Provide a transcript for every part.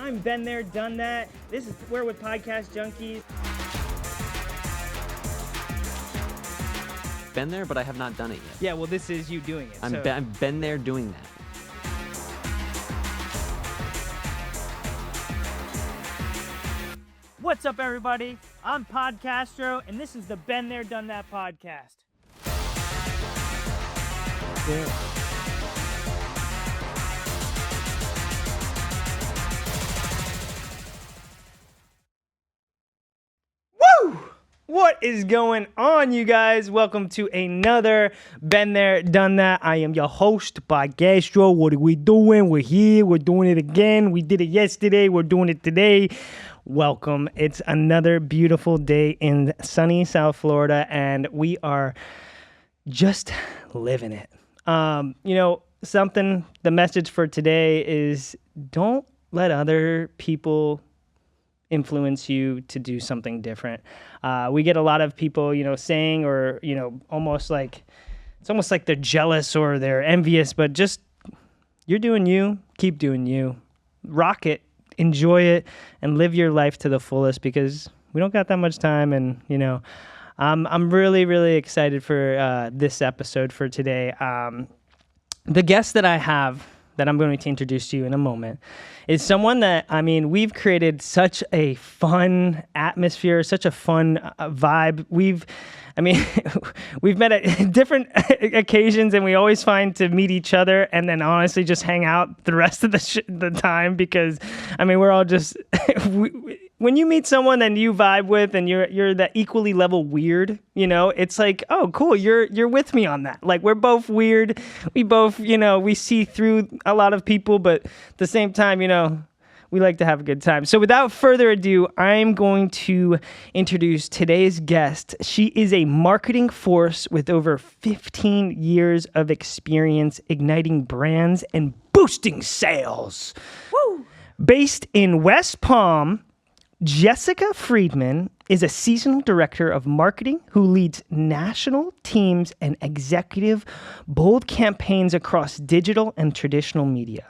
I'm been there, done that. This is We're with Podcast Junkies. Been there, but I have not done it yet. Yeah, well, this is you doing it. I've been there doing that. What's up, everybody? I'm Podcastro, and this is the Been There, Done That podcast. Yeah. Woo! What is going on, you guys? Welcome to another Been There, Done That. I am your host, Podcastro. What are we doing? We're here. We're doing it again. We did it yesterday. We're doing it today. Welcome. It's another beautiful day in sunny South Florida, and we are just living it. The message for today is don't let other people influence you to do something different. We get a lot of people, saying or, almost like, it's almost like they're jealous or they're envious, but just, you're doing you, keep doing you, rock it, enjoy it, and live your life to the fullest because we don't got that much time. And, I'm really, really excited for this episode for today. The guest that I have that I'm going to introduce to you in a moment is someone that, we've created such a fun atmosphere, such a fun vibe. We've met at different occasions, and we always find to meet each other and then honestly just hang out the rest of the time because, we're all just... When you meet someone that you vibe with and you're that equally level weird, it's like, oh, cool, you're with me on that. Like, we're both weird. We both, we see through a lot of people, but at the same time, we like to have a good time. So without further ado, I'm going to introduce today's guest. She is a marketing force with over 15 years of experience igniting brands and boosting sales. Woo! Based in West Palm, Jessica Friedman is a seasonal director of marketing who leads national teams and executive bold campaigns across digital and traditional media.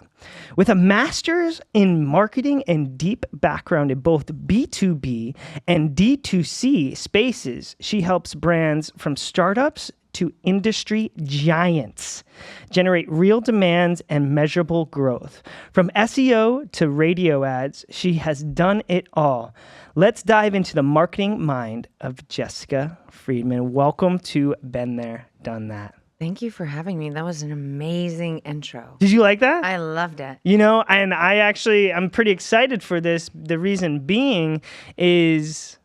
With a master's in marketing and deep background in both B2B and D2C spaces, she helps brands from startups to industry giants generate real demands and measurable growth. From SEO to radio ads, she has done it all. Let's dive into the marketing mind of Jessica Friedman. Welcome to Been There, Done That. Thank you for having me. That was an amazing intro. Did you like that? I loved it. And I'm pretty excited for this. The reason being is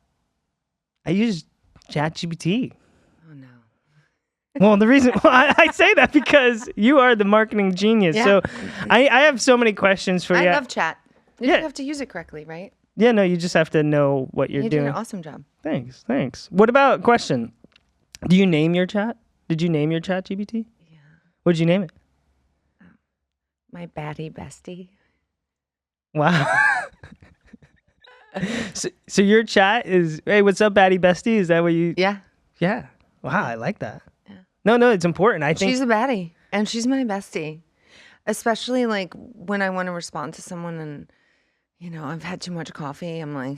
I use ChatGPT. Well, the reason I say that because you are the marketing genius. Yeah. So I have so many questions for you. I love chat. You have to use it correctly, right? Yeah, no, you just have to know what you're doing. You did an awesome job. Thanks. What about question? Do you name your chat? Did you name your chat GPT? Yeah. What did you name it? My baddie bestie. Wow. So your chat is, hey, what's up, baddie bestie? Is that what you... Yeah. Yeah. Wow, I like that. No, it's important. I think she's a baddie, and she's my bestie. Especially like when I want to respond to someone, and I've had too much coffee. I'm like,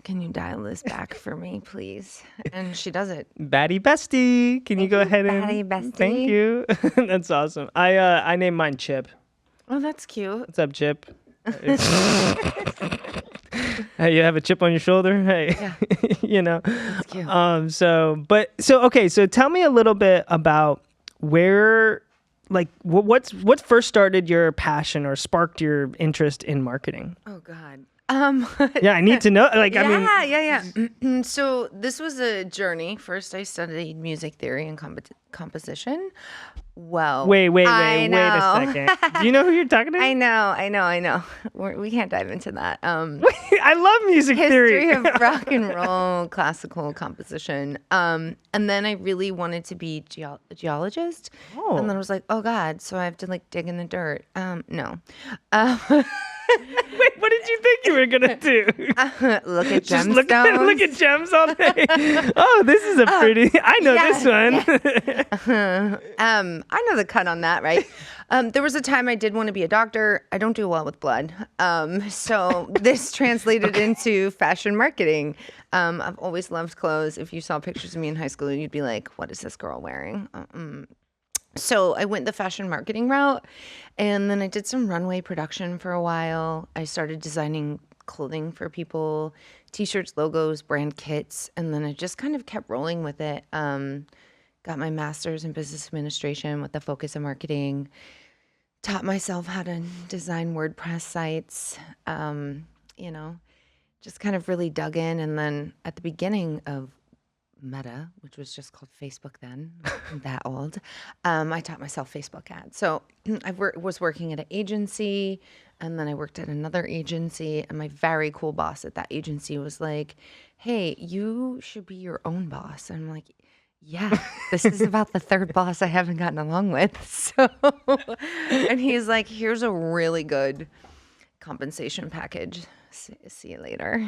can you dial this back for me, please? And she does it. Baddie bestie, can you go ahead and baddie bestie? Thank you. That's awesome. I named mine Chip. Oh, that's cute. What's up, Chip? Hey, you have a chip on your shoulder? Hey, yeah. That's cute. So tell me a little bit about where, like, what first started your passion or sparked your interest in marketing? Oh God. Yeah, I need to know. Yeah. So this was a journey. First, I studied music theory and composition. Well, wait a second. Do you know who you're talking to? I know. We can't dive into that. I love music theory. History of rock and roll, classical composition. And then I really wanted to be a geologist. Oh. And then I was like, oh God, so I have to like dig in the dirt. No. What did you think you were gonna do? Look at Just gemstones. look at gems all day. Oh, this is a pretty. I know yes, this one. I know the cut on that, right? There was a time I did want to be a doctor. I don't do well with blood. So this translated into fashion marketing. I've always loved clothes. If you saw pictures of me in high school, you'd be like, what is this girl wearing? So I went the fashion marketing route, and then I did some runway production for a while. I started designing clothing for people, t-shirts, logos, brand kits, and then I just kind of kept rolling with it. Got my master's in business administration with a focus on marketing, taught myself how to design WordPress sites, just kind of really dug in. And then at the beginning of Meta, which was just called Facebook then, I'm that old, I taught myself Facebook ads. So I was working at an agency, and then I worked at another agency, and my very cool boss at that agency was like, hey, you should be your own boss. And I'm like, yeah, this is about the third boss I haven't gotten along with. So, and he's like, here's a really good compensation package. See you later.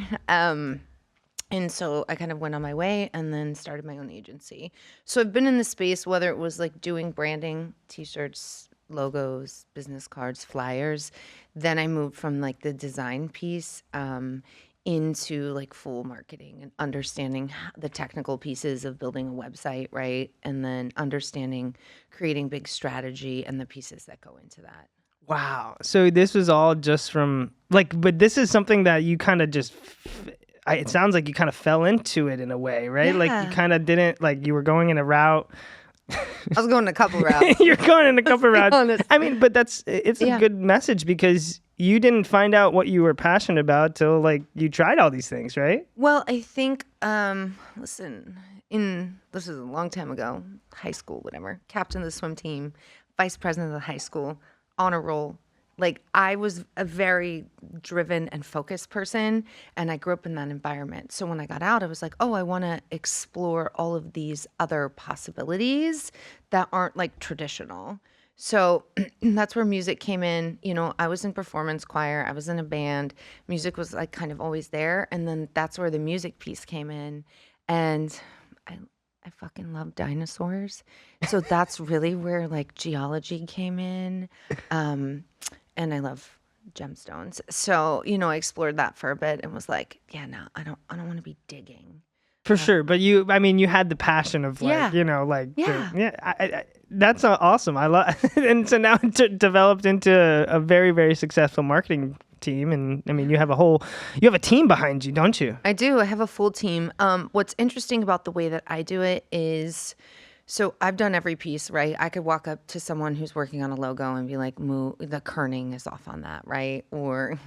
And so I kind of went on my way and then started my own agency. So I've been in the space, whether it was like doing branding, t-shirts, logos, business cards, flyers. Then I moved from like the design piece into like full marketing and understanding the technical pieces of building a website, right? And then understanding creating big strategy and the pieces that go into that. Wow. So this was all just from like, but this is something that you kind of just. It sounds like you kind of fell into it in a way, right? Yeah. Like you kind of didn't, like you were going in a route. I was going a couple routes. You're going in a couple routes. honest. I mean, but it's a good message because you didn't find out what you were passionate about till like you tried all these things, right? Well, I think, this is a long time ago, high school, whatever, captain of the swim team, vice president of the high school, honor roll. Like I was a very driven and focused person, and I grew up in that environment. So when I got out, I was like, oh, I want to explore all of these other possibilities that aren't like traditional. So that's where music came in. You know, I was in performance choir. I was in a band. Music was like kind of always there. And then that's where the music piece came in. And I fucking love dinosaurs. So that's really where like geology came in. And I love gemstones. So, I explored that for a bit and was like, yeah, no, I don't want to be digging. For sure. But you had the passion of like, that's awesome. I love, and so now it developed into a very, very successful marketing team. And I mean, you have a team behind you, don't you? I do. I have a full team. What's interesting about the way that I do it is, so I've done every piece, right? I could walk up to someone who's working on a logo and be like, "Moo, the kerning is off on that," right? Or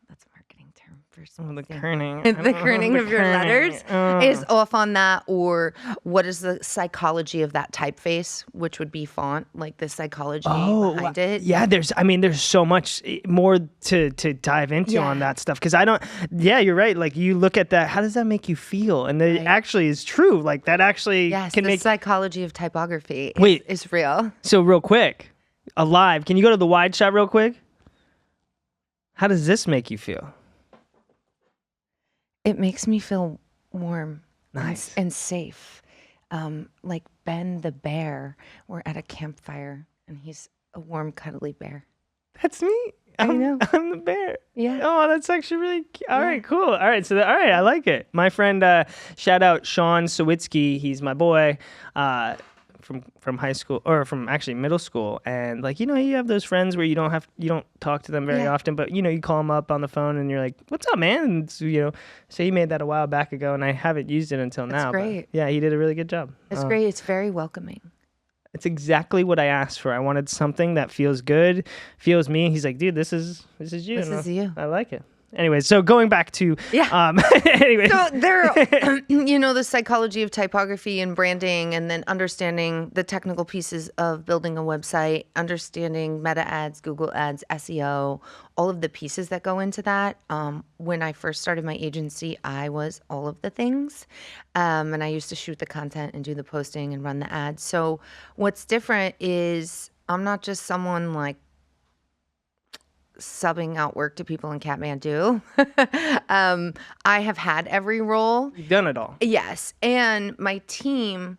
that's a marketing term for something. The kerning. The kerning of your letters is off on that. Or what is the psychology of that typeface, which would be font, like the psychology behind it. Yeah, there's so much more to dive into on that stuff. Because you're right. Like you look at that, how does that make you feel? And it actually is true. Like that actually can make. The psychology of typography is real. So real quick, alive, can you go to the wide shot real quick? How does this make you feel? It makes me feel warm and safe. Like Ben the bear. We're at a campfire and he's a warm, cuddly bear. That's me. I know. I'm the bear. Yeah. Oh, that's actually really cute. All right, cool. All right, I like it. My friend, shout out Sean Sawitsky. He's my boy. From high school or from actually middle school, and like you have those friends where you don't talk to them very often, but you call them up on the phone and you're like, "What's up, man?" And so he made that a while back ago, and I haven't used it until now. That's great. Yeah, he did a really good job. It's great. It's very welcoming. It's exactly what I asked for. I wanted something that feels good, feels me. He's like, "Dude, this is you." This is you. I like it. Anyway, so going back to anyway. So there, the psychology of typography and branding, and then understanding the technical pieces of building a website, understanding meta ads, Google ads, SEO, all of the pieces that go into that. When I first started my agency, I was all of the things, and I used to shoot the content and do the posting and run the ads. So what's different is I'm not just someone like subbing out work to people in Kathmandu. I have had every role. You've done it all. Yes. And my team,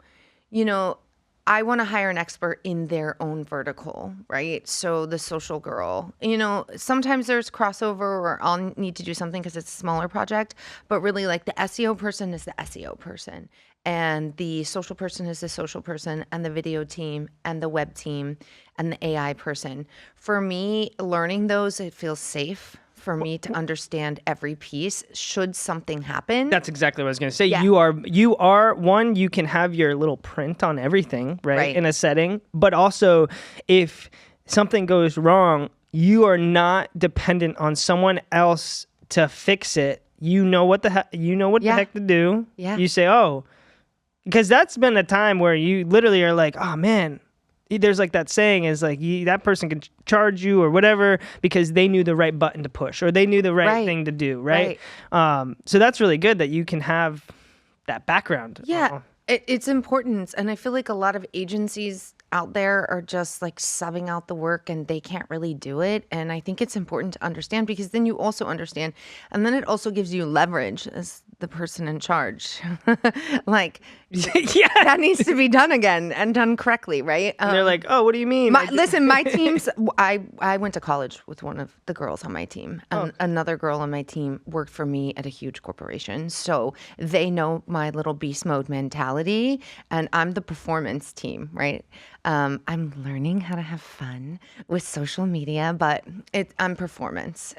you know, I want to hire an expert in their own vertical, right? So the social girl, you know, sometimes there's crossover or I'll need to do something because it's a smaller project, but really like the SEO person is the SEO person and the social person is the social person and the video team and the web team and the AI person. For me, learning those, it feels safe for me to understand every piece should something happen. That's exactly what I was going to say. Yeah. You are one, you can have your little print on everything, right? In a setting, but also if something goes wrong, you are not dependent on someone else to fix it. You know what the heck to do. Yeah. You say, "Oh," because that's been a time where you literally are like, "Oh man," there's like that saying is like that person can charge you or whatever because they knew the right button to push or they knew the right thing to do, right? So that's really good that you can have that background. Yeah, it's important. And I feel like a lot of agencies out there are just like subbing out the work and they can't really do it. And I think it's important to understand because then you also understand. And then it also gives you leverage as the person in charge. Like, that needs to be done again and done correctly, right? And they're like, "Oh, what do you mean?" Listen, my team's, I went to college with one of the girls on my team. And another girl on my team worked for me at a huge corporation. So they know my little beast mode mentality. And I'm the performance team, right? I'm learning how to have fun with social media, but I'm performance.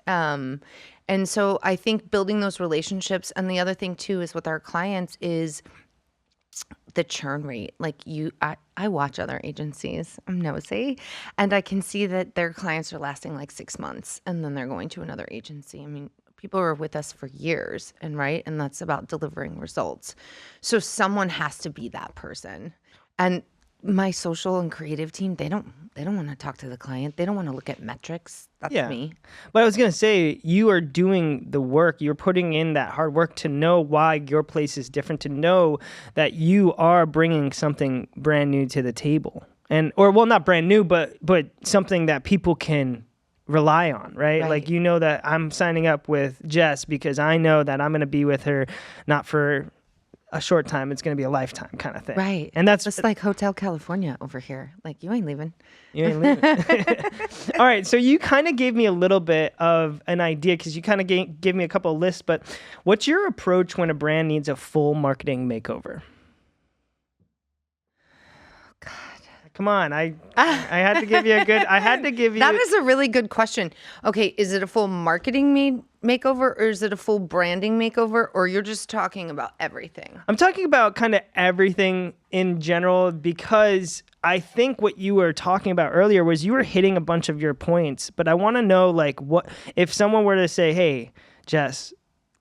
And so I think building those relationships, and the other thing too is with our clients is the churn rate. Like I watch other agencies, I'm nosy, and I can see that their clients are lasting like 6 months and then they're going to another agency. I mean, people are with us for years and that's about delivering results. So someone has to be that person. And my social and creative team, they don't want to talk to the client. They don't want to look at metrics. That's me. But I was going to say, you are doing the work. You're putting in that hard work to know why your place is different, to know that you are bringing something brand new to the table. Or not brand new, but something that people can rely on, right? Like, you know that I'm signing up with Jess because I know that I'm going to be with her not for a short time, it's going to be a lifetime kind of thing. Right. And that's just like Hotel California over here. Like, you ain't leaving. You ain't leaving. All right. So you kind of gave me a little bit of an idea because you kind of gave me a couple of lists, but what's your approach when a brand needs a full marketing makeover? Come on, I had to give you That is a really good question. Okay, is it a full marketing makeover or is it a full branding makeover or you're just talking about everything? I'm talking about kind of everything in general because I think what you were talking about earlier was you were hitting a bunch of your points, but I want to know like what if someone were to say, "Hey, Jess,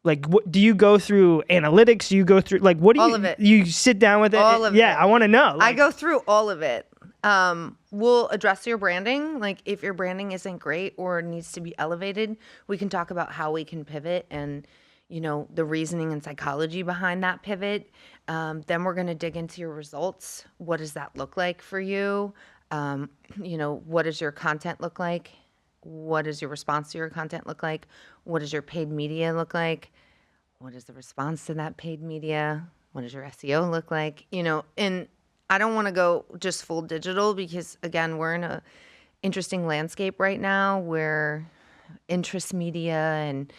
like, what do you go through analytics? Do you go through like what do all of it. You sit down with it? All of it. Yeah, I want to know. I go through all of it. We'll address your branding. Like if your branding isn't great or needs to be elevated, we can talk about how we can pivot and, you know, the reasoning and psychology behind that pivot. Then we're going to dig into your results. What does that look like for you? You know, what does your content look like? What does your response to your content look like? What does your paid media look like? What is the response to that paid media? What does your SEO look like? You know, and I don't want to go just full digital because, again, we're in a interesting landscape right now where interest media and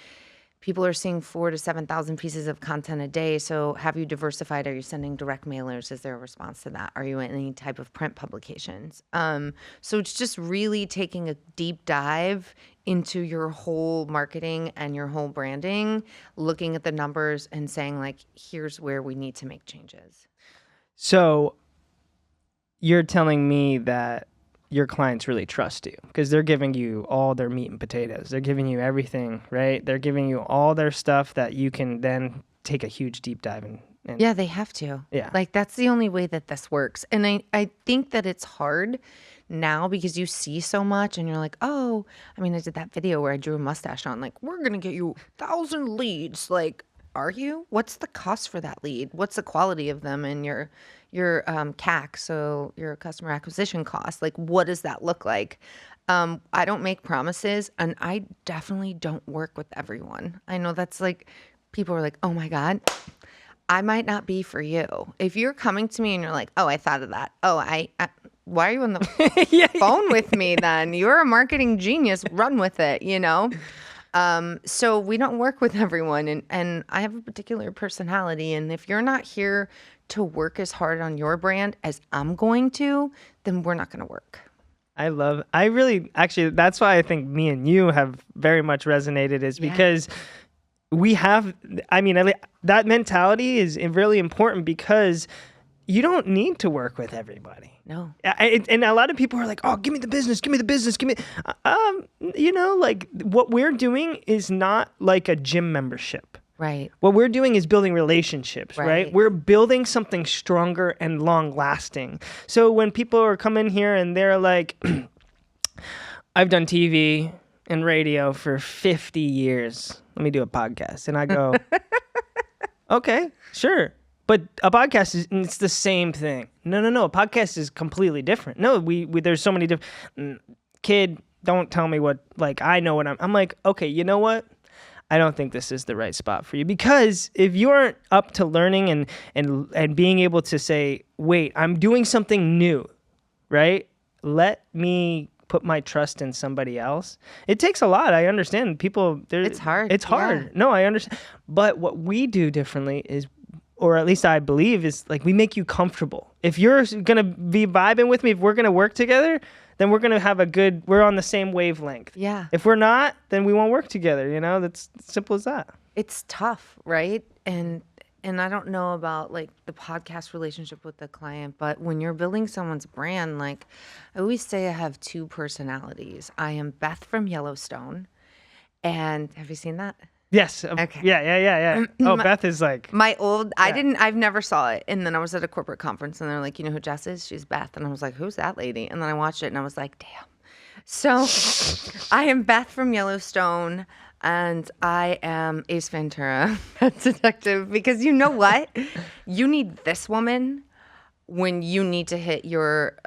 people are seeing 4,000 to 7,000 pieces of content a day. So have you diversified? Are you sending direct mailers? Is there a response to that? Are you in any type of print publications? So it's just really taking a deep dive into your whole marketing and your whole branding, looking at the numbers and saying, like, here's where we need to make changes. So you're telling me that your clients really trust you because they're giving you all their meat and potatoes. They're giving you everything, right? They're giving you all their stuff that you can then take a huge deep dive in. Yeah, they have to. Yeah. Like that's the only way that this works. And I think that it's hard now because you see so much and you're like, oh, I mean, I did that video where I drew a mustache on. Like, we're going to get you 1,000 leads. Like, are you? What's the cost for that lead? What's the quality of them and your CAC, so your customer acquisition cost? Like, what does that look like? I don't make promises, and I definitely don't work with everyone. I know that's like, people are like, oh my God, I might not be for you. If you're coming to me and you're like, oh, I thought of that. Oh, why are you on the phone with me then? You're a marketing genius. Run with it, you know? So we don't work with everyone, and I have a particular personality, and if you're not here to work as hard on your brand as I'm going to, then we're not going to work. Actually, that's why I think me and you have very much resonated, is because we have, that mentality is really important, because you don't need to work with everybody. No. And a lot of people are like, oh, give me the business. Like what we're doing is not like a gym membership. Right. What we're doing is building relationships, right? Right. We're building something stronger and long lasting. So when people are coming here and they're like, I've done TV and radio for 50 years. Let me do a podcast. And I go, okay, sure. But a podcast it's the same thing. No. A podcast is completely different. No, we there's so many different. Kid, don't tell me what, like, I know what I'm like, okay, you know what? I don't think this is the right spot for you, because if you aren't up to learning and being able to say, wait, I'm doing something new, right? Let me put my trust in somebody else. It takes a lot. I understand people. It's hard. It's hard. Yeah. No, I understand. But what we do differently is, or at least I believe, is like we make you comfortable. If you're going to be vibing with me, if we're going to work together, then we're going to have we're on the same wavelength. Yeah. If we're not, then we won't work together. You know, that's simple as that. It's tough, right? And I don't know about like the podcast relationship with the client, but when you're building someone's brand, like I always say I have two personalities. I am Beth from Yellowstone. And have you seen that? Yes. Okay. Yeah. Oh, Beth is like I've never saw it. And then I was at a corporate conference and they're like, you know who Jess is? She's Beth. And I was like, who's that lady? And then I watched it and I was like, damn. So I am Beth from Yellowstone, and I am Ace Ventura, Pet Detective, because you know what? You need this woman when you need to hit your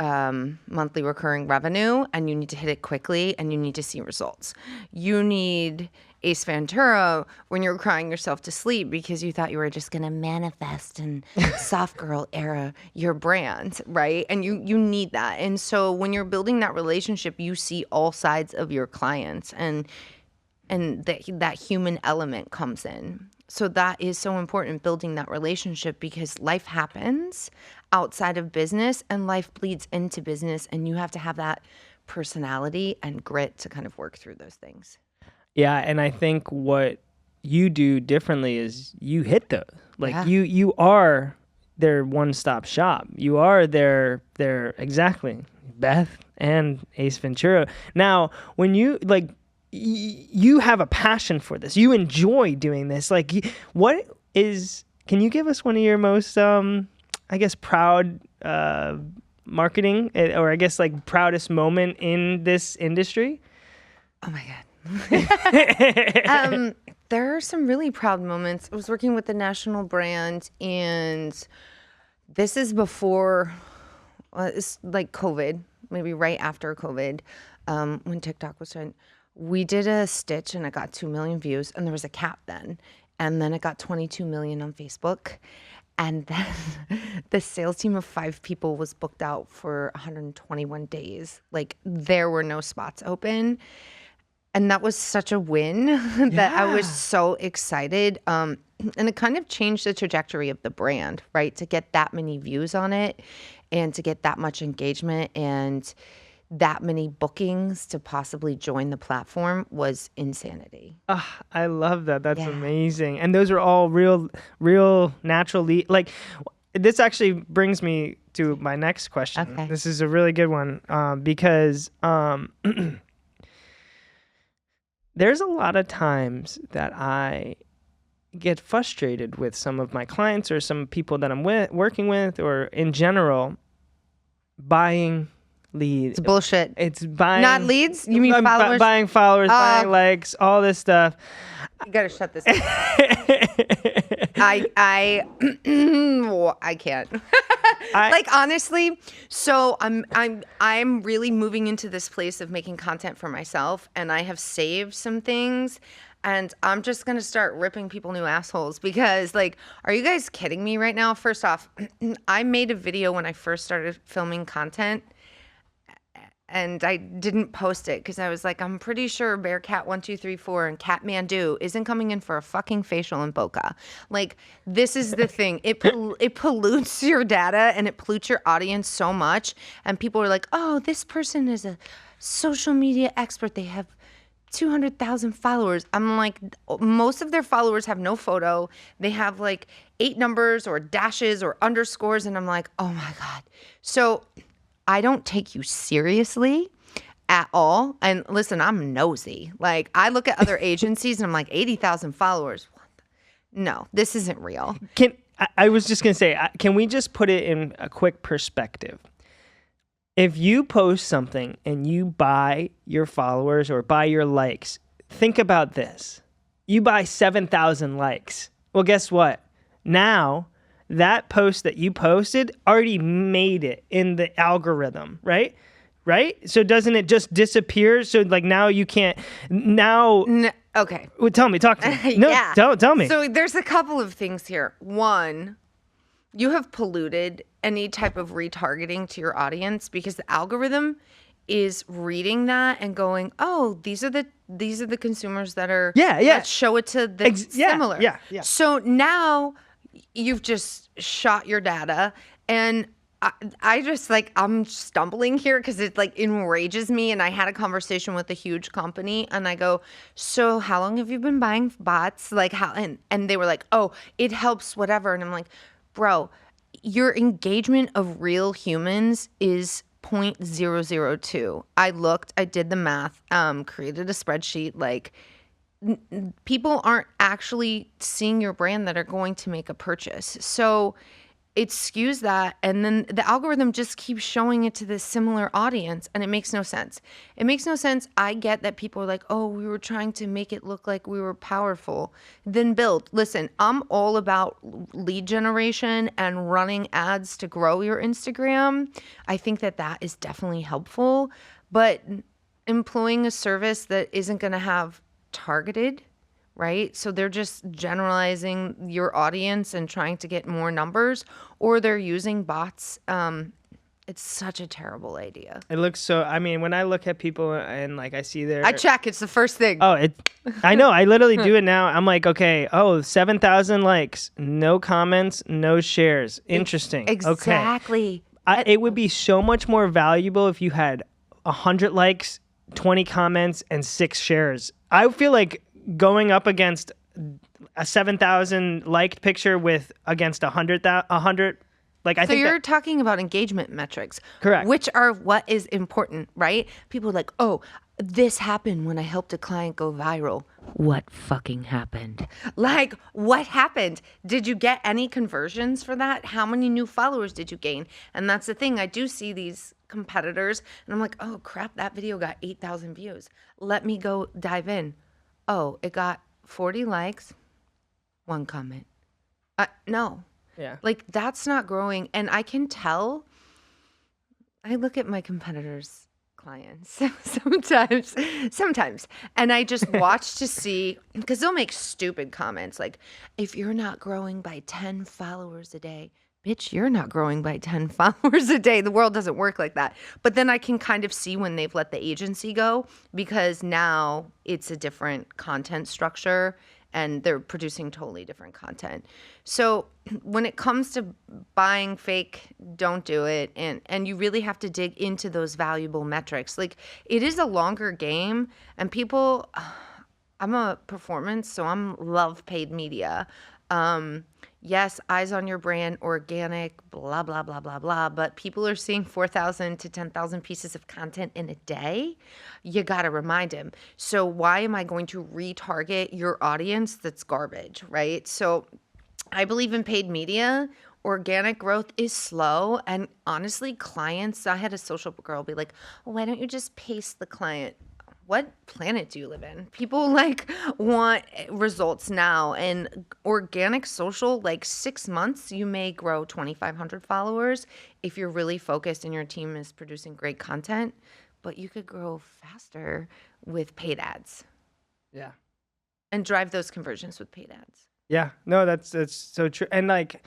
monthly recurring revenue, and you need to hit it quickly, and you need to see results. You need Ace Ventura when you're crying yourself to sleep because you thought you were just going to manifest and soft girl era your brand, right? And you need that. And so when you're building that relationship, you see all sides of your clients, and that human element comes in. So that is so important, building that relationship, because life happens outside of business and life bleeds into business, and you have to have that personality and grit to kind of work through those things. Yeah, and I think what you do differently is you hit those. Like you are their one-stop shop. You are their exactly, Beth and Ace Ventura. Now, when you like you have a passion for this. You enjoy doing this. Like can you give us one of your most proud marketing, or I guess like proudest moment in this industry? Oh my God. There are some really proud moments. I was working with the national brand, and this is before, it's like COVID, maybe right after COVID, when TikTok was trying. We did a stitch and it got 2 million views, and there was a cap then. And then it got 22 million on Facebook. And then the sales team of 5 people was booked out for 121 days. Like there were no spots open. And that was such a win that I was so excited. And it kind of changed the trajectory of the brand, right? To get that many views on it and to get that much engagement and that many bookings to possibly join the platform was insanity. I love that. That's amazing. And those are all real natural like this actually brings me to my next question. Okay. This is a really good one because there's a lot of times that I get frustrated with some of my clients or some people that I'm working with, or in general, buying Leads. It's bullshit. It's buying. Not leads? You mean followers? Buying followers, buying likes, all this stuff. You gotta shut this down. I can't. Like, honestly, so I'm really moving into this place of making content for myself, and I have saved some things, and I'm just gonna start ripping people new assholes because, like, are you guys kidding me right now? First off, I made a video when I first started filming content, and I didn't post it because I was like, I'm pretty sure Bearcat1234 and Catmandu isn't coming in for a fucking facial in BOCA. Like, this is the thing. It pollutes your data and it pollutes your audience so much. And people are like, oh, this person is a social media expert. They have 200,000 followers. I'm like, most of their followers have no photo. They have like 8 numbers or dashes or underscores. And I'm like, oh my God. So I don't take you seriously at all. And listen, I'm nosy. Like, I look at other agencies and I'm like, 80,000 followers. What no, this isn't real. I was just going to say, can we just put it in a quick perspective? If you post something and you buy your followers or buy your likes, think about this. You buy 7,000 likes. Well, guess what? Now, that post that you posted already made it in the algorithm, right? Right? So doesn't it just disappear? So like now you can't now. No, okay. Well, talk to me. No, yeah. tell me. So there's a couple of things here. One, you have polluted any type of retargeting to your audience because the algorithm is reading that and going, oh, these are the consumers that are that show it to the similar. Yeah. So now you've just shot your data, and I just like, I'm stumbling here because it like enrages me. And I had a conversation with a huge company and I go, so how long have you been buying bots? Like how, and they were like, oh, it helps whatever. And I'm like, bro, your engagement of real humans is 0.002. I looked, I did the math, created a spreadsheet, like people aren't actually seeing your brand that are going to make a purchase. So it skews that, and then the algorithm just keeps showing it to this similar audience, and it makes no sense. It makes no sense. I get that people are like, oh, we were trying to make it look like we were powerful. Then build. Listen, I'm all about lead generation and running ads to grow your Instagram. I think that is definitely helpful, but employing a service that isn't going to have targeted, right? So they're just generalizing your audience and trying to get more numbers, or they're using bots. It's such a terrible idea. It looks so, I mean, when I look at people and like I see their... I check, it's the first thing. Oh, I know, I literally do it now. I'm like, okay, 7,000 likes, no comments, no shares. Interesting. Exactly. Okay. It would be so much more valuable if you had 100 likes, 20 comments, and 6 shares. I feel like going up against a 7,000 liked picture against 100, like I think you're talking about engagement metrics, correct? Which are what is important, right? People are like, oh, this happened when I helped a client go viral. What fucking happened? Like, what happened? Did you get any conversions for that? How many new followers did you gain? And that's the thing. I do see these competitors, and I'm like, oh crap, that video got 8,000 views. Let me go dive in. Oh, it got 40 likes, 1 comment. No. Yeah. Like, that's not growing. And I can tell, I look at my competitors' clients sometimes, and I just watch to see, because they'll make stupid comments like, if you're not growing by 10 followers a day, bitch, you're not growing by 10 followers a day. The world doesn't work like that. But then I can kind of see when they've let the agency go, because now it's a different content structure and they're producing totally different content. So when it comes to buying fake, don't do it. And you really have to dig into those valuable metrics. Like, it is a longer game, and people, I'm a performance, so I'm love paid media. Yes, eyes on your brand, organic, blah, blah, blah, blah, blah. But people are seeing 4,000 to 10,000 pieces of content in a day. You got to remind them. So why am I going to retarget your audience that's garbage, right? So I believe in paid media, organic growth is slow. And honestly, clients, I had a social girl be like, why don't you just paste the client? What planet do you live in? People like want results now. And organic social, like 6 months, you may grow 2,500 followers if you're really focused and your team is producing great content. But you could grow faster with paid ads. Yeah. And drive those conversions with paid ads. Yeah. No, that's so true. And like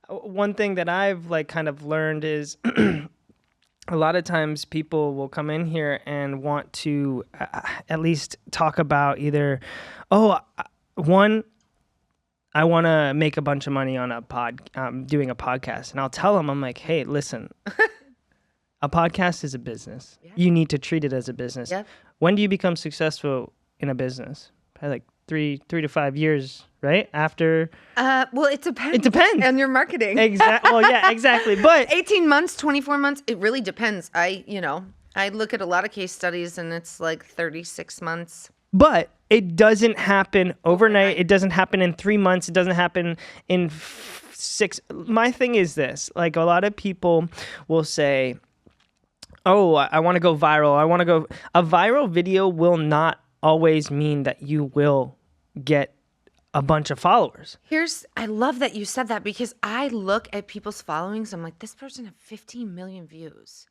one thing that I've like kind of learned is a lot of times people will come in here and want to at least talk about either, one, I want to make a bunch of money on doing a podcast. And I'll tell them, I'm like, hey, listen, a podcast is a business. Yeah. You need to treat it as a business. Yep. When do you become successful in a business? Probably like 3 to 5 years, right? After. Well, it depends. It depends on your marketing. Exactly. Well, yeah, exactly. But 18 months, 24 months, it really depends. I look at a lot of case studies and it's like 36 months. But it doesn't happen overnight. It doesn't happen in 3 months. It doesn't happen in 6. My thing is this, like a lot of people will say, oh, I want to go viral. A viral video will not always mean that you will get a bunch of followers. I love that you said that because I look at people's followings. I'm like, this person had 15 million views.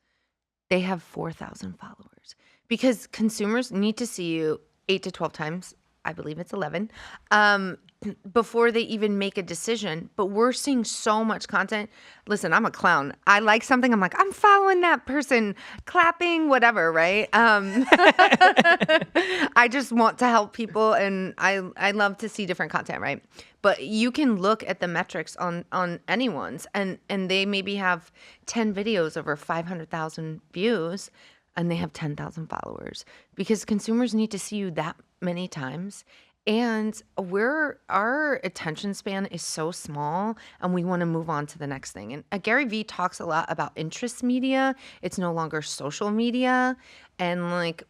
They have 4,000 followers because consumers need to see you 8 to 12 times. I believe it's 11, before they even make a decision. But we're seeing so much content. Listen, I'm a clown. I like something. I'm like, I'm following that person, clapping, whatever, right? I just want to help people, and I love to see different content, right? But you can look at the metrics on anyone's, and they maybe have 10 videos over 500,000 views, and they have 10,000 followers because consumers need to see you that many times. And our attention span is so small and we want to move on to the next thing. And Gary Vee talks a lot about interest media. It's no longer social media. And like,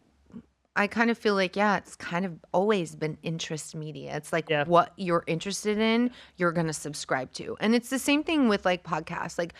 I kind of feel like, yeah, it's kind of always been interest media. It's like what you're interested in, you're going to subscribe to. And it's the same thing with like podcasts. Like,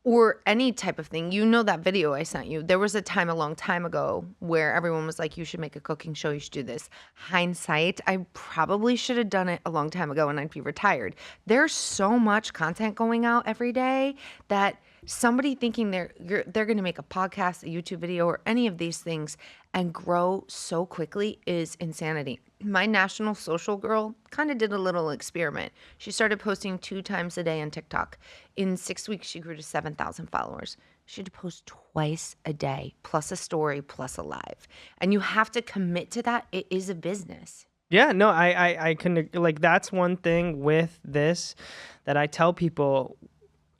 or any type of thing. You know that video I sent you. There was a time a long time ago where everyone was like, you should make a cooking show. You should do this. Hindsight, I probably should have done it a long time ago and I'd be retired. There's so much content going out every day that somebody thinking they're going to make a podcast, a YouTube video, or any of these things and grow so quickly is insanity. My national social girl kind of did a little experiment. She started posting 2 times a day on TikTok. In 6 weeks, she grew to 7,000 followers. She had to post twice a day, plus a story, plus a live. And you have to commit to that. It is a business. Yeah, no, I can, like, that's one thing with this that I tell people.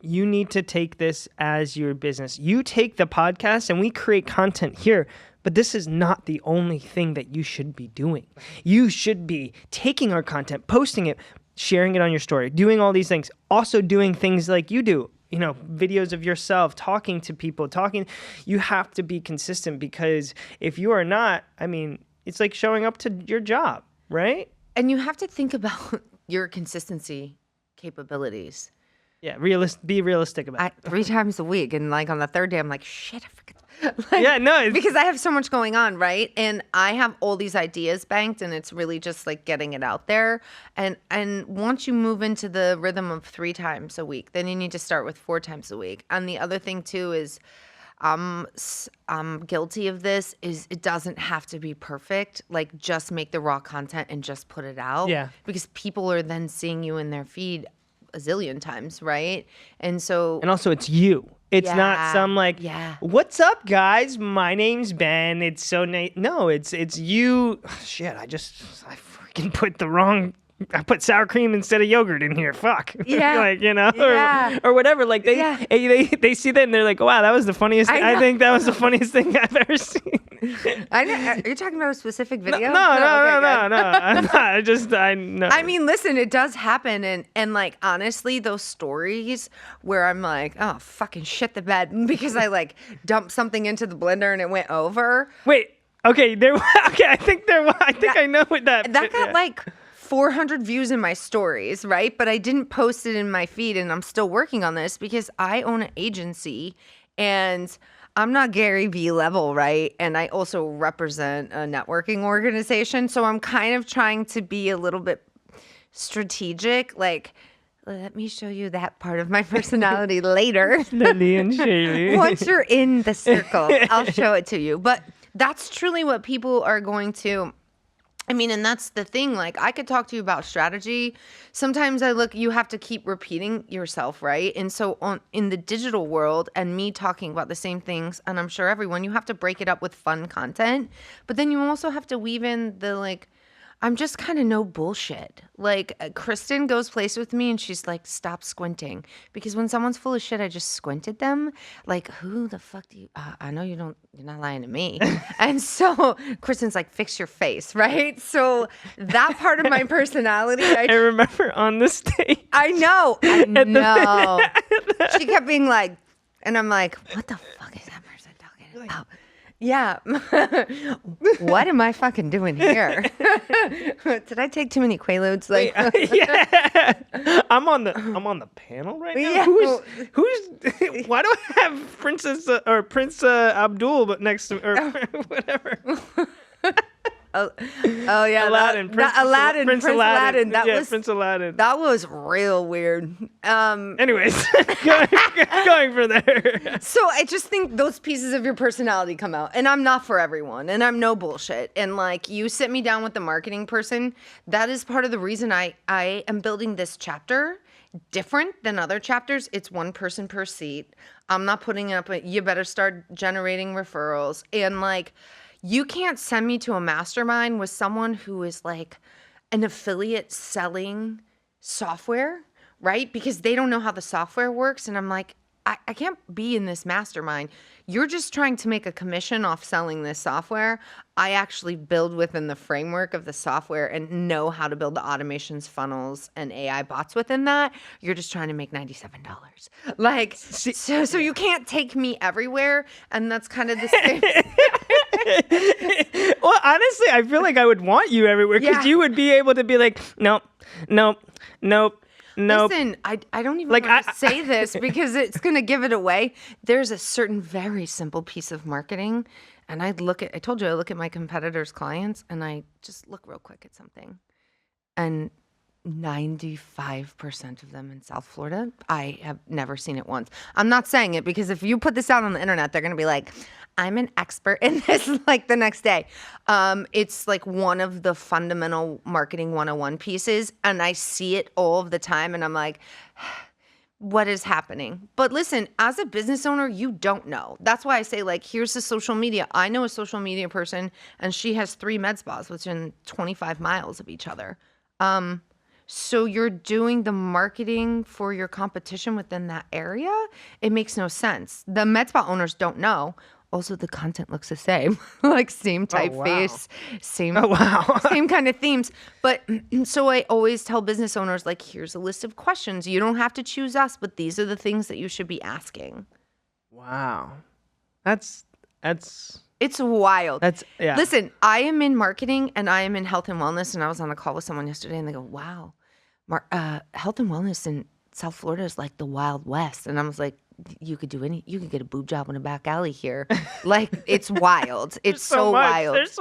You need to take this as your business. You take the podcast and we create content here, but this is not the only thing that you should be doing. You should be taking our content, posting it, sharing it on your story, doing all these things, also doing things like you do, you know, videos of yourself, talking to people, you have to be consistent because if you are not, I mean, it's like showing up to your job, right? And you have to think about your consistency capabilities. Yeah, be realistic about it. 3 times a week, and like on the 3rd day, I'm like, shit, I forget. Like, yeah, no, because I have so much going on, right? And I have all these ideas banked, and it's really just like getting it out there. And once you move into the rhythm of 3 times a week, then you need to start with 4 times a week. And the other thing too is, I'm guilty of this. Is it doesn't have to be perfect. Like just make the raw content and just put it out. Yeah, because people are then seeing you in their feed a zillion times, right? And also it's you. It's not some like, what's up, guys? My name's Ben. It's so nice. No, it's you. Shit, I freaking put sour cream instead of yogurt in here. Fuck. Yeah. Like, you know, or whatever. Like they see that and they're like, wow, that was the funniest thing. I think that was the funniest thing I've ever seen. I know. Are you talking about a specific video? No. I'm not. I know. I mean, listen, it does happen. And like, honestly, those stories where I'm like, oh, fucking shit the bed because I like dumped something into the blender and it went over. Wait. Okay. I think I know what that. That got like 400 views in my stories, right? But I didn't post it in my feed, and I'm still working on this because I own an agency and I'm not Gary Vee level, right? And I also represent a networking organization. So I'm kind of trying to be a little bit strategic, like, let me show you that part of my personality later. Lily and Shaylee. Once you're in the circle, I'll show it to you. But that's truly what people are going to. I mean, and that's the thing. Like, I could talk to you about strategy. Sometimes you have to keep repeating yourself, right? And so in the digital world and me talking about the same things, and I'm sure everyone, you have to break it up with fun content. But then you also have to weave in the, like, I'm just kind of no bullshit. Like, Kristen goes place with me and she's like, stop squinting. Because when someone's full of shit, I just squint at them. Like, who the fuck do you, I know you're not lying to me. And so Kristen's like, fix your face, right? So that part of my personality. I remember on the stage. I know. She kept being like, and I'm like, what the fuck is that person talking about? Yeah. What am I fucking doing here? Did I take too many Quaaludes? Like, yeah. I'm on the panel right now. Yeah. Who's why do I have Princess or Prince Abdul but next to or whatever? Oh yeah, Aladdin. Prince Aladdin. Prince Aladdin. That was real weird. Anyways, going from there. So I just think those pieces of your personality come out, and I'm not for everyone, and I'm no bullshit. And like, you sit me down with the marketing person. That is part of the reason I am building this chapter different than other chapters. It's one person per seat. I'm not putting up you better start generating referrals, and like, you can't send me to a mastermind with someone who is like an affiliate selling software, right? Because they don't know how the software works. And I'm like, I can't be in this mastermind. You're just trying to make a commission off selling this software. I actually build within the framework of the software and know how to build the automations, funnels, and AI bots within that. You're just trying to make $97. Like, so you can't take me everywhere. And that's kind of the same. Well, honestly, I feel like I would want you everywhere because you would be able to be like, nope. Listen, I don't even want to say this because it's going to give it away. There's a certain very simple piece of marketing. And I told you I look at my competitors' clients and I just look real quick at something. And 95% of them in South Florida, I have never seen it once. I'm not saying it because if you put this out on the internet, they're going to be like, I'm an expert in this like the next day. It's like one of the fundamental marketing 101 pieces. And I see it all of the time. And I'm like, what is happening? But listen, as a business owner, you don't know. That's why I say, like, here's the social media. I know a social media person and she has 3 med spas within 25 miles of each other. So you're doing the marketing for your competition within that area? It makes no sense. The med spa owners don't know. Also, the content looks the same, like same typeface, same kind of themes. But so I always tell business owners, like, here's a list of questions. You don't have to choose us, but these are the things that you should be asking. Wow. That's It's wild. Yeah. Listen, I am in marketing and I am in health and wellness. And I was on a call with someone yesterday and they go, wow, health and wellness in South Florida is like the Wild West. And I was like, you could get a boob job in a back alley here. Like, it's wild. It's so wild. There's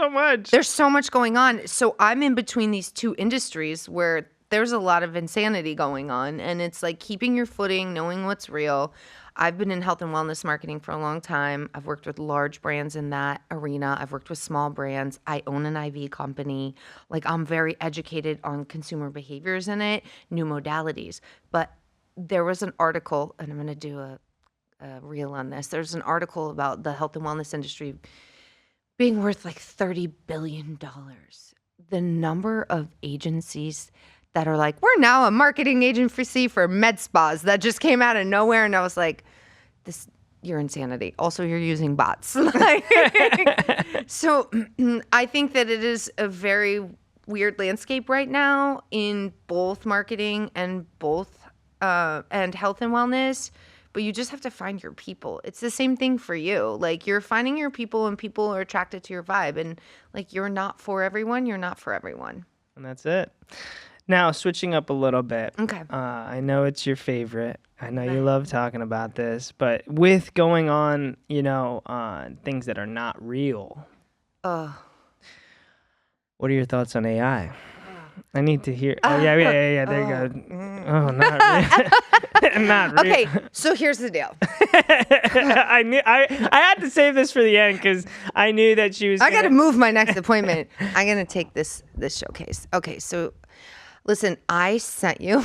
so much going on. So I'm in between these two industries where there's a lot of insanity going on. And it's like keeping your footing, knowing what's real. I've been in health and wellness marketing for a long time. I've worked with large brands in that arena. I've worked with small brands. I own an IV company. Like, I'm very educated on consumer behaviors in it, new modalities. But there was an article, and I'm going to do a reel on this. There's an article about the health and wellness industry being worth like $30 billion. The number of agencies that are like, we're now a marketing agency for med spas, that just came out of nowhere. And I was like, you're insanity. Also, you're using bots. So I think that it is a very weird landscape right now in both marketing and and health and wellness. But you just have to find your people. It's the same thing for you. Like, you're finding your people and people are attracted to your vibe. And like, you're not for everyone. You're not for everyone. And that's it. Now, switching up a little bit. Okay. I know it's your favorite. I know you love talking about this, but with going on, things that are not real. Oh. What are your thoughts on AI? I need to hear. Oh, yeah. There you go. Oh, not really. Not really. Okay, so here's the deal. I had to save this for the end because I knew that she was. I got to move my next appointment. I'm gonna take this showcase. Okay, so listen, I sent you.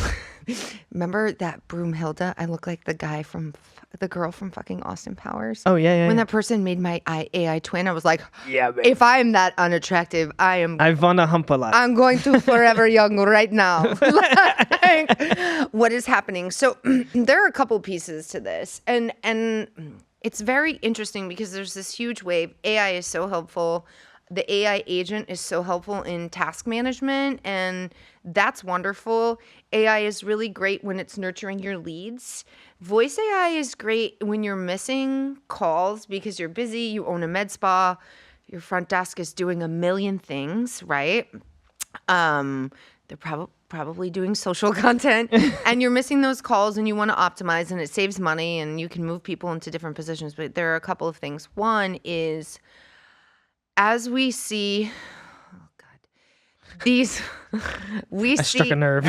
Remember that Broomhilda? I look like the girl from fucking Austin Powers. Oh yeah. When that person made my AI twin, I was like, yeah, baby. If I am that unattractive, I wanna hump a lot. I'm going to forever young right now. Like, what is happening? So there are a couple pieces to this, and it's very interesting because there's this huge wave. AI is so helpful. The AI agent is so helpful in task management, and that's wonderful. AI is really great when it's nurturing your leads. Voice AI is great when you're missing calls because you're busy, you own a med spa, your front desk is doing a million things, right? They're probably doing social content, and you're missing those calls and you want to optimize, and it saves money and you can move people into different positions. But there are a couple of things. One is, as we see, we struck a nerve.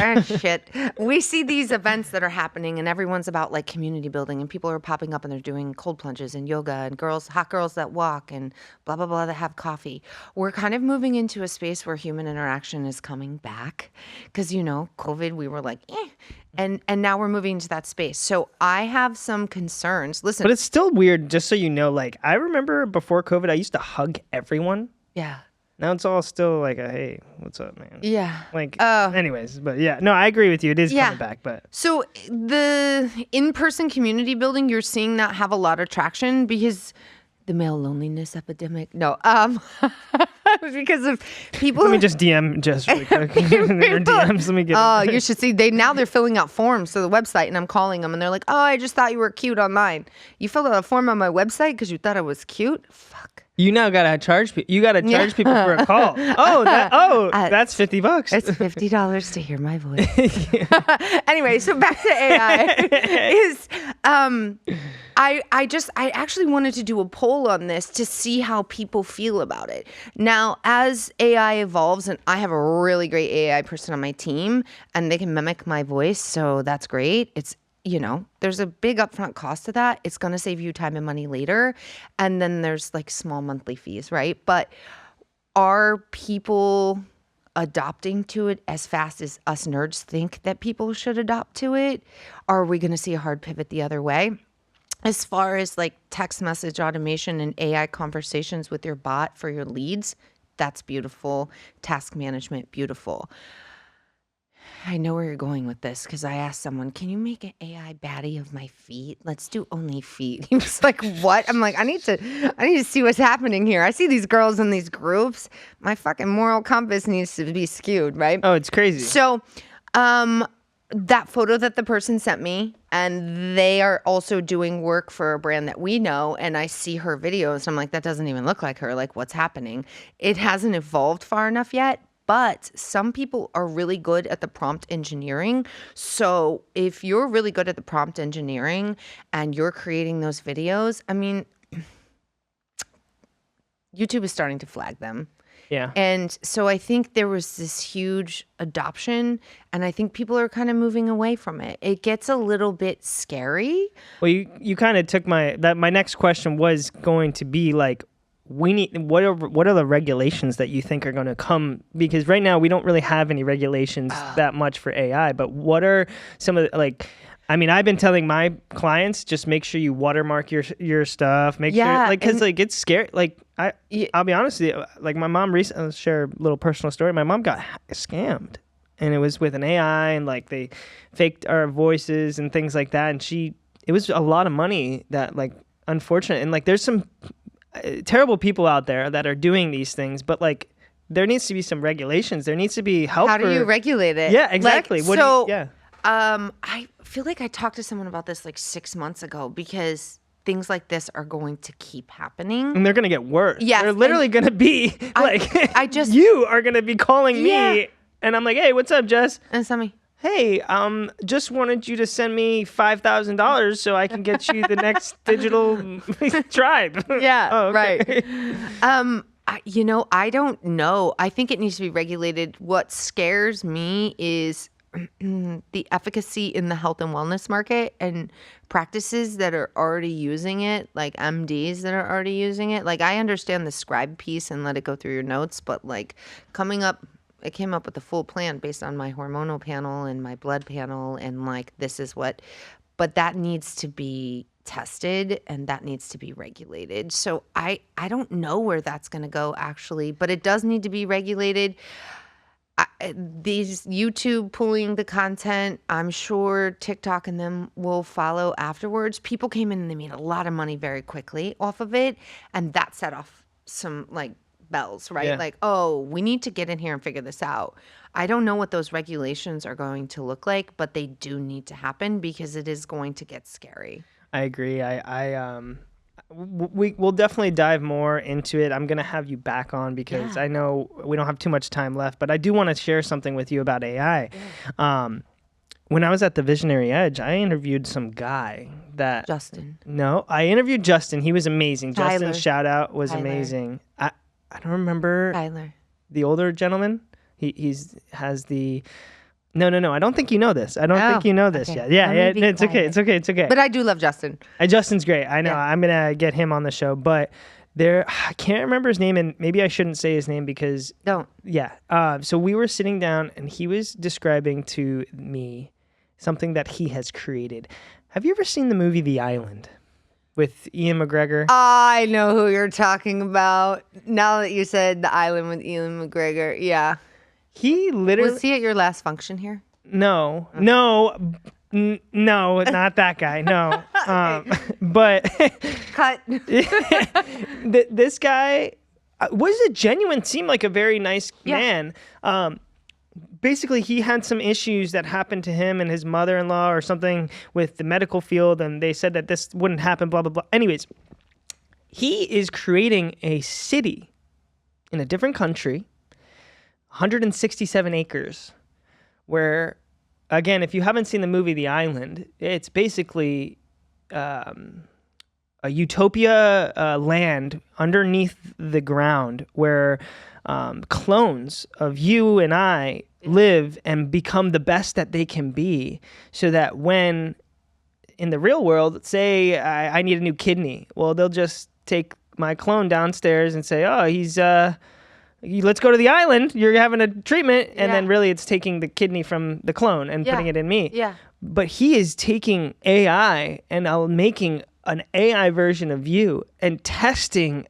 We see these events that are happening, and everyone's about like community building, and people are popping up and they're doing cold plunges and yoga and hot girls that walk and blah, blah, blah, that have coffee. We're kind of moving into a space where human interaction is coming back because, COVID, we were like, and now we're moving into that space. So I have some concerns. Listen. But it's still weird, just so you know, like I remember before COVID, I used to hug everyone. Yeah. Now it's all still like hey, what's up, man? Yeah. Anyways, but yeah, no, I agree with you. It is coming back, but. So the in-person community building, you're seeing that have a lot of traction because the male loneliness epidemic. No, because of people. Let me just DM Jess really quick. In their DMs, let me get. Oh, you should see. They're filling out forms to the website, and I'm calling them, and they're like, "Oh, I just thought you were cute online. You filled out a form on my website because you thought I was cute. Fuck." You now gotta charge people. You gotta charge people for a call. That's $50. It's $50 to hear my voice. Anyway, so back to AI. I actually wanted to do a poll on this to see how people feel about it. Now, as AI evolves, and I have a really great AI person on my team, and they can mimic my voice, so that's great. It's there's a big upfront cost to that. It's going to save you time and money later. And then there's like small monthly fees, right? But are people adopting to it as fast as us nerds think that people should adopt to it? Are we going to see a hard pivot the other way? As far as like text message automation and AI conversations with your bot for your leads, that's beautiful. Task management, beautiful. I know where you're going with this because I asked someone, can you make an AI baddie of my feet? Let's do only feet. He was like, what? I'm like, I need to see what's happening here. I see these girls in these groups. My fucking moral compass needs to be skewed, right? Oh, it's crazy. So, that photo that the person sent me, and they are also doing work for a brand that we know, and I see her videos. I'm like, that doesn't even look like her. Like, what's happening? It hasn't evolved far enough yet. But some people are really good at the prompt engineering. So if you're really good at the prompt engineering and you're creating those videos, I mean, YouTube is starting to flag them. Yeah. And so I think there was this huge adoption, and I think people are kind of moving away from it. It gets a little bit scary. Well, you kind of took my next question was going to be like, what are the regulations that you think are going to come? Because right now we don't really have any regulations that much for AI, but what are some of I've been telling my clients, just make sure you watermark your stuff, make sure, because it's scary. I'll be honest with you, like my mom recently, I'll share a little personal story. My mom got scammed, and it was with an AI, and like they faked our voices and things like that. And it was a lot of money that unfortunate. And there's some terrible people out there that are doing these things, but there needs to be some regulations. There needs to be help. How do you regulate it? Yeah, exactly. I feel like I talked to someone about this 6 months ago because things like this are going to keep happening. And they're going to get worse. Yes, they're literally going to be I just you are going to be calling me And I'm like, hey, what's up, Jess? And send me. Hey, just wanted you to send me $5,000 so I can get you the next digital tribe. Yeah, Oh, okay. right. I don't know. I think it needs to be regulated. What scares me is the efficacy in the health and wellness market and practices that are already using it, like MDs that are already using it. Like, I understand the scribe piece and let it go through your notes, but like it came up with a full plan based on my hormonal panel and my blood panel, and like but that needs to be tested and that needs to be regulated. So I don't know where that's going to go actually, but it does need to be regulated. These YouTube pulling the content, I'm sure TikTok and them will follow afterwards. People came in and they made a lot of money very quickly off of it, and that set off some like bells, right? Yeah. Like, oh, we need to get in here and figure this out. I don't know what those regulations are going to look like, but they do need to happen because it is going to get scary. I agree. We'll definitely dive more into it. I'm going to have you back on because I know we don't have too much time left, but I do want to share something with you about AI. Yeah. When I was at the Visionary Edge, I interviewed some guy that... Justin. No, I interviewed Justin. He was amazing. Tyler. Justin's shout out was amazing. I don't remember Tyler. the older gentleman. Has the... No. I don't think you know this. I don't think you know this yet. Yeah. It's okay. It's okay. But I do love Justin. Justin's great. I know. Yeah. I'm gonna get him on the show. But I can't remember his name, and maybe I shouldn't say his name because... Don't. Yeah. So we were sitting down, and he was describing to me something that he has created. Have you ever seen the movie The Island with Ian McGregor? I know who you're talking about. Now that you said The Island with Ian McGregor, yeah. He literally... Was he at your last function here? No, not that guy. No. But Cut. This guy was a genuine, seemed like a very nice man. Basically, he had some issues that happened to him and his mother-in-law or something with the medical field, and they said that this wouldn't happen, blah, blah, blah. Anyways, he is creating a city in a different country, 167 acres, where, again, if you haven't seen the movie The Island, it's basically a utopia land underneath the ground where clones of you and I live and become the best that they can be, so that when in the real world, say I need a new kidney, well, they'll just take my clone downstairs and say, oh, let's go to the island. You're having a treatment. And then really it's taking the kidney from the clone and putting it in me. Yeah. But he is taking AI and making an AI version of you and testing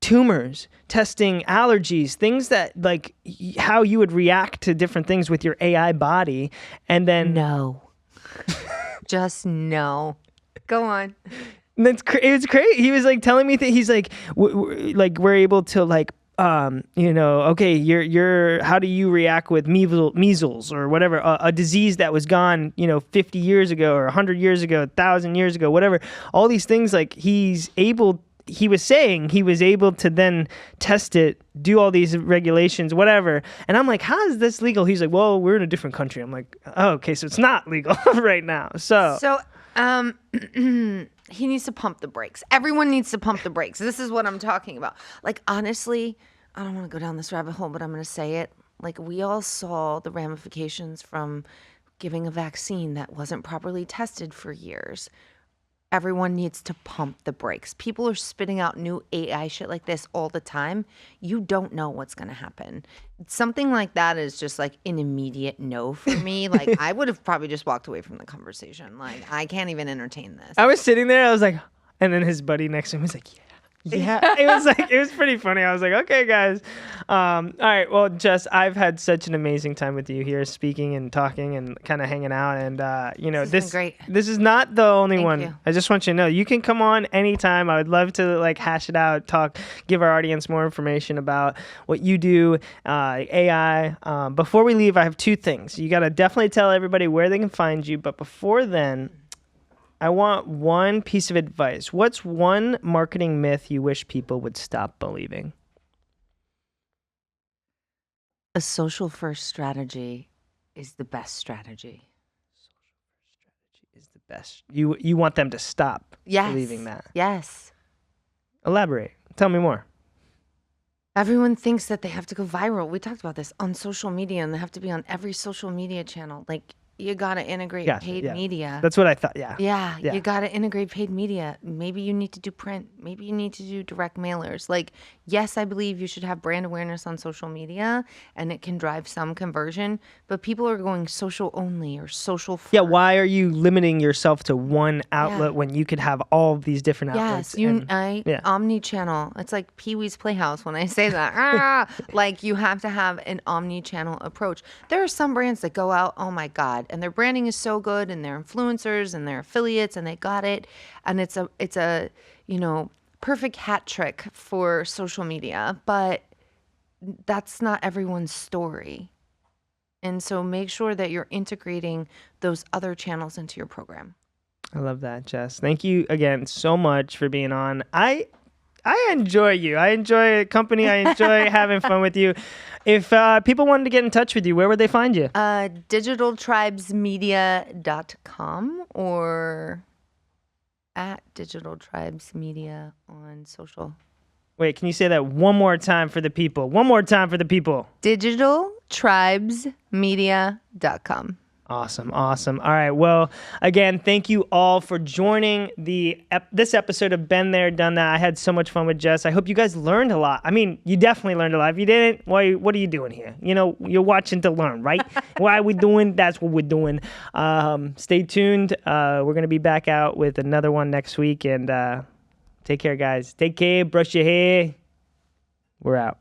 tumors, testing allergies, things that like how you would react to different things with your AI body. And then... No. Just no. Go on. It's crazy. He was like telling me that he's like, we're able to like, okay, you're how do you react with measles or whatever, a disease that was gone, 50 years ago or 100 years ago, 1,000 years ago, whatever. All these things, like he was saying he was able to then test it, do all these regulations, whatever. And I'm like, how is this legal? He's like, well, we're in a different country. I'm like, oh, okay, so it's not legal right now. So he needs to pump the brakes. Everyone needs to pump the brakes. This is what I'm talking about. Like, honestly, I don't want to go down this rabbit hole, but I'm going to say it. Like, we all saw the ramifications from giving a vaccine that wasn't properly tested for years. Everyone needs to pump the brakes. People are spitting out new AI shit like this all the time. You don't know what's going to happen. Something like that is just like an immediate no for me. Like, I would have probably just walked away from the conversation. Like, I can't even entertain this. I was sitting there, I was like, and then his buddy next to him was like, yeah. It was pretty funny. I was like, okay, guys. All right. Well, Jess, I've had such an amazing time with you here, speaking and talking and kind of hanging out. And, this great. This is not the only Thank one. you. I just want you to know you can come on anytime. I would love to like hash it out, talk, give our audience more information about what you do, AI. Before we leave, I have two things. You got to definitely tell everybody where they can find you. But before then, I want one piece of advice. What's one marketing myth you wish people would stop believing? A social first strategy is the best strategy. Is the best. You want them to stop Yes. believing that. Yes. Elaborate. Tell me more. Everyone thinks that they have to go viral. We talked about this on social media, and they have to be on every social media channel. Like, you got to integrate Gotcha, paid yeah. media. That's what I thought. Yeah. Yeah, Yeah. you got to integrate paid media. Maybe you need to do print. Maybe you need to do direct mailers. Like, yes, I believe you should have brand awareness on social media and it can drive some conversion, but people are going social only or social first. Yeah. Why are you limiting yourself to one outlet Yeah. when you could have all of these different outlets? Yes, yeah. omni-channel. It's like Pee-wee's Playhouse when I say that. Like, you have to have an omni-channel approach. There are some brands that go out, oh my God, and their branding is so good, and they're influencers and they're affiliates and they got it, and it's a perfect hat trick for social media, but that's not everyone's story. And so make sure that you're integrating those other channels into your program. I love that, Jess. Thank you again so much for being on. I enjoy you. I enjoy company. I enjoy having fun with you. If people wanted to get in touch with you, where would they find you? Digitaltribesmedia.com or at Digital Tribes Media on social. Wait, can you say that one more time for the people? One more time for the people. Digitaltribesmedia.com. Awesome. All right. Well, again, thank you all for joining this episode of Been There, Done That. I had so much fun with Jess. I hope you guys learned a lot. I mean, you definitely learned a lot. If you didn't, what are you doing here? You're watching to learn, right? Why are we doing? That's what we're doing. Stay tuned. We're going to be back out with another one next week. And take care, guys. Take care. Brush your hair. We're out.